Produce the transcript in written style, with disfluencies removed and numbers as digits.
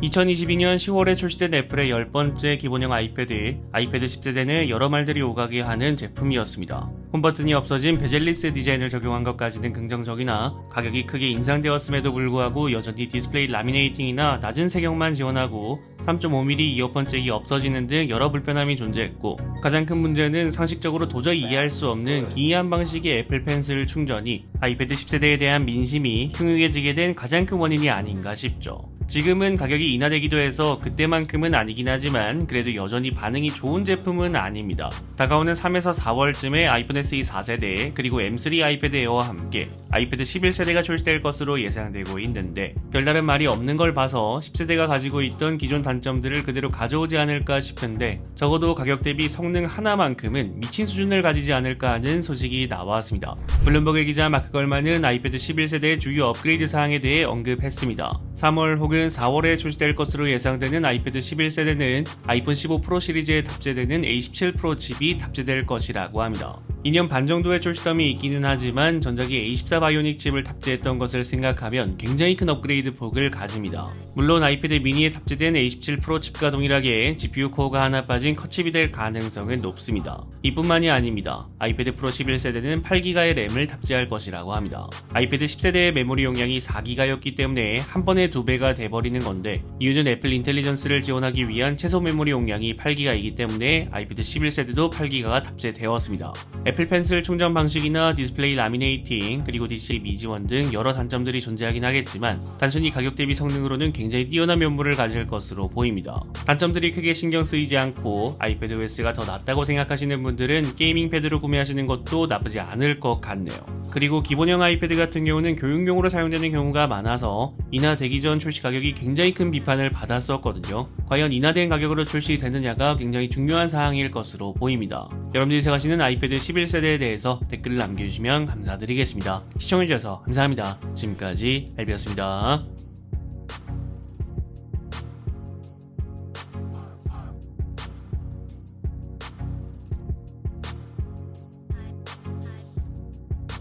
2022년 10월에 출시된 애플의 10번째 기본형 아이패드 10세대는 여러 말들이 오가게 하는 제품이었습니다. 홈버튼이 없어진 베젤리스 디자인을 적용한 것까지는 긍정적이나 가격이 크게 인상되었음에도 불구하고 여전히 디스플레이 라미네이팅이나 낮은 색역만 지원하고 3.5mm 이어폰 잭이 없어지는 등 여러 불편함이 존재했고, 가장 큰 문제는 상식적으로 도저히 이해할 수 없는 기이한 방식의 애플 펜슬 충전이 아이패드 10세대에 대한 민심이 흉흉해지게 된 가장 큰 원인이 아닌가 싶죠. 지금은 가격이 인하되기도 해서 그때만큼은 아니긴 하지만 그래도 여전히 반응이 좋은 제품은 아닙니다. 다가오는 3에서 4월쯤에 아이폰 SE 4세대 그리고 M3 아이패드 에어와 함께 아이패드 11세대가 출시될 것으로 예상되고 있는데, 별다른 말이 없는 걸 봐서 10세대가 가지고 있던 기존 단점들을 그대로 가져오지 않을까 싶은데, 적어도 가격 대비 성능 하나만큼은 미친 수준을 가지지 않을까 하는 소식이 나왔습니다. 블룸버그 기자 마크 걸만은 아이패드 11세대의 주요 업그레이드 사항에 대해 언급했습니다. 3월 혹은 4월에 출시될 것으로 예상되는 아이패드 11세대는 아이폰 15 프로 시리즈에 탑재되는 A17 프로 칩이 탑재될 것이라고 합니다. 2년 반 정도의 출시점이 있기는 하지만 전작이 A14 바이오닉 칩을 탑재했던 것을 생각하면 굉장히 큰 업그레이드 폭을 가집니다. 물론 아이패드 미니에 탑재된 A17 프로 칩과 동일하게 GPU 코어가 하나 빠진 컷칩이 될 가능성은 높습니다. 이뿐만이 아닙니다. 아이패드 프로 11세대는 8기가의 램을 탑재할 것이라고 합니다. 아이패드 10세대의 메모리 용량이 4기가였기 때문에 한 번에 2배가 돼버리는 건데, 이유는 애플 인텔리전스를 지원하기 위한 최소 메모리 용량이 8기가이기 때문에 아이패드 11세대도 8기가가 탑재되었습니다. 애플 펜슬 충전 방식이나 디스플레이 라미네이팅 그리고 DCI 미지원 등 여러 단점들이 존재하긴 하겠지만, 단순히 가격 대비 성능으로는 굉장히 뛰어난 면모를 가질 것으로 보입니다. 단점들이 크게 신경 쓰이지 않고 아이패드 OS가 더 낫다고 생각하시는 분들은 게이밍 패드로 구매하시는 것도 나쁘지 않을 것 같네요. 그리고 기본형 아이패드 같은 경우는 교육용으로 사용되는 경우가 많아서 인하되기 전 출시 가격이 굉장히 큰 비판을 받았었거든요. 과연 인하된 가격으로 출시되느냐가 굉장히 중요한 사항일 것으로 보입니다. 여러분들이 생각하시는 아이패드 11세대에 대해서 댓글을 남겨주시면 감사드리겠습니다. 시청해주셔서 감사합니다. 지금까지 알비였습니다.